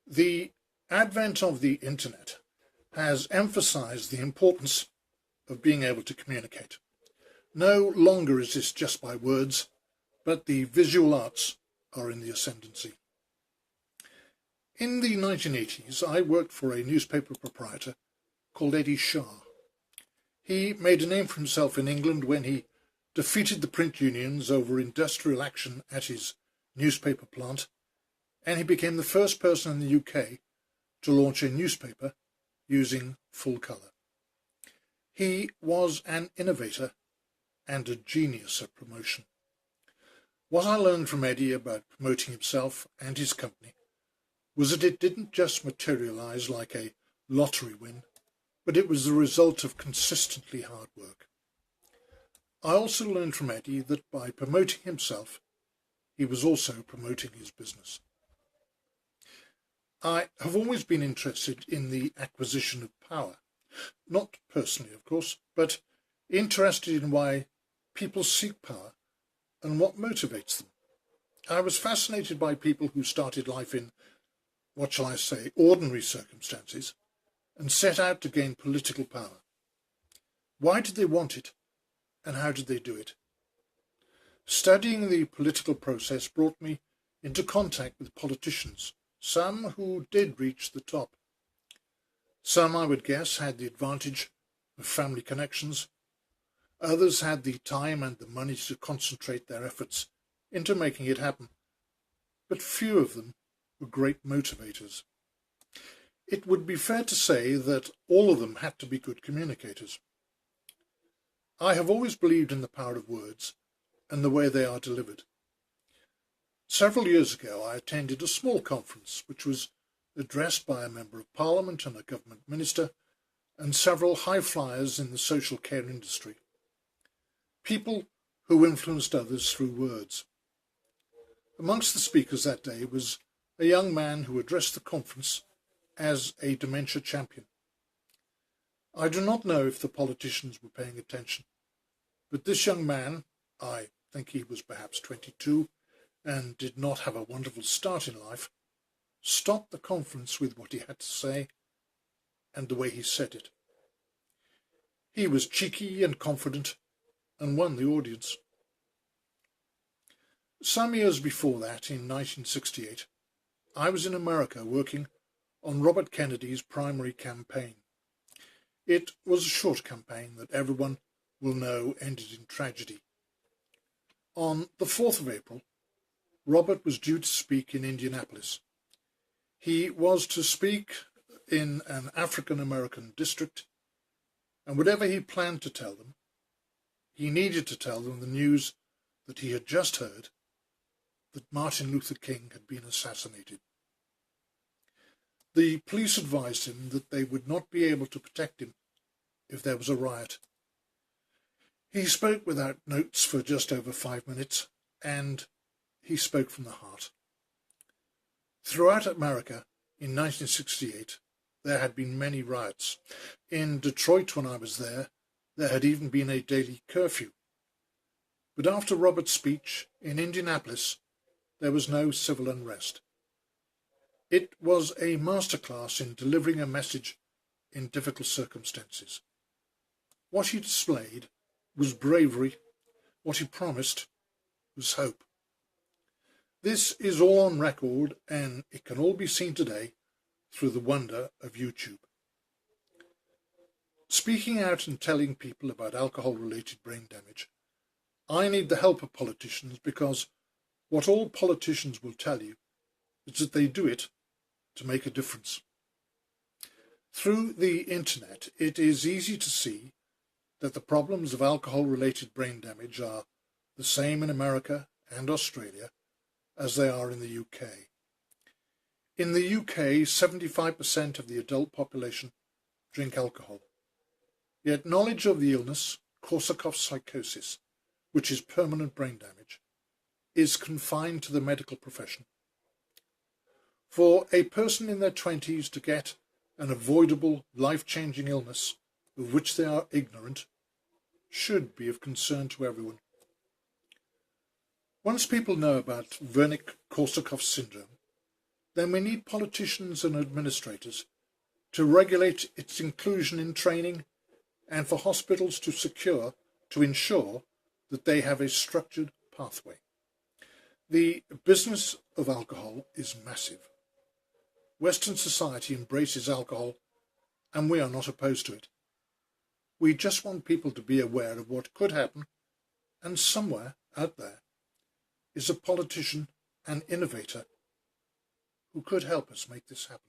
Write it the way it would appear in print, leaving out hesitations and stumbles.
The advent of the internet has emphasized the importance of being able to communicate. No longer is this just by words, but the visual arts are in the ascendancy. In the 1980s, I worked for a newspaper proprietor called Eddie Shah. He made a name for himself in England when he defeated the print unions over industrial action at his newspaper plant, and he became the first person in the UK to launch a newspaper using full colour. He was an innovator and a genius at promotion. What I learned from Eddie about promoting himself and his company was that it didn't just materialise like a lottery win, but it was the result of consistently hard work. I also learned from Eddie that by promoting himself, he was also promoting his business. I have always been interested in the acquisition of power. Not personally, of course, but interested in why people seek power and what motivates them. I was fascinated by people who started life in, what shall I say, ordinary circumstances and set out to gain political power. Why did they want it, and how did they do it? Studying the political process brought me into contact with politicians, some who did reach the top. Some, I would guess, had the advantage of family connections. Others had the time and the money to concentrate their efforts into making it happen. But few of them were great motivators. It would be fair to say that all of them had to be good communicators. I have always believed in the power of words and the way they are delivered. Several years ago, I attended a small conference which was addressed by a member of Parliament and a government minister and several high flyers in the social care industry. People who influenced others through words. Amongst the speakers that day was a young man who addressed the conference as a dementia champion. I do not know if the politicians were paying attention, but this young man, I think he was perhaps 22, and did not have a wonderful start in life, stopped the conference with what he had to say and the way he said it. He was cheeky and confident and won the audience. Some years before that, in 1968, I was in America working on Robert Kennedy's primary campaign. It was a short campaign that everyone will know ended in tragedy. On the 4th of April, Robert was due to speak in Indianapolis. He was to speak in an African-American district, and whatever he planned to tell them, he needed to tell them the news that he had just heard, that Martin Luther King had been assassinated. The police advised him that they would not be able to protect him if there was a riot. He spoke without notes for just over 5 minutes, and he spoke from the heart. Throughout America, in 1968, there had been many riots. In Detroit, when I was there had even been a daily curfew. But after Robert's speech in Indianapolis, there was no civil unrest. It was a masterclass in delivering a message in difficult circumstances. What he displayed was bravery. What he promised was hope. This is all on record, and it can all be seen today through the wonder of YouTube. Speaking out and telling people about alcohol-related brain damage, I need the help of politicians, because what all politicians will tell you is that they do it to make a difference. Through the internet, it is easy to see that the problems of alcohol-related brain damage are the same in America and Australia as they are in the UK. In the UK, 75% of the adult population drink alcohol. Yet knowledge of the illness, Korsakoff psychosis, which is permanent brain damage, is confined to the medical profession. For a person in their 20s to get an avoidable, life-changing illness of which they are ignorant should be of concern to everyone. Once people know about Wernicke-Korsakoff syndrome, then we need politicians and administrators to regulate its inclusion in training and for hospitals to ensure that they have a structured pathway. The business of alcohol is massive. Western society embraces alcohol, and we are not opposed to it. We just want people to be aware of what could happen, and somewhere out there is a politician and innovator who could help us make this happen.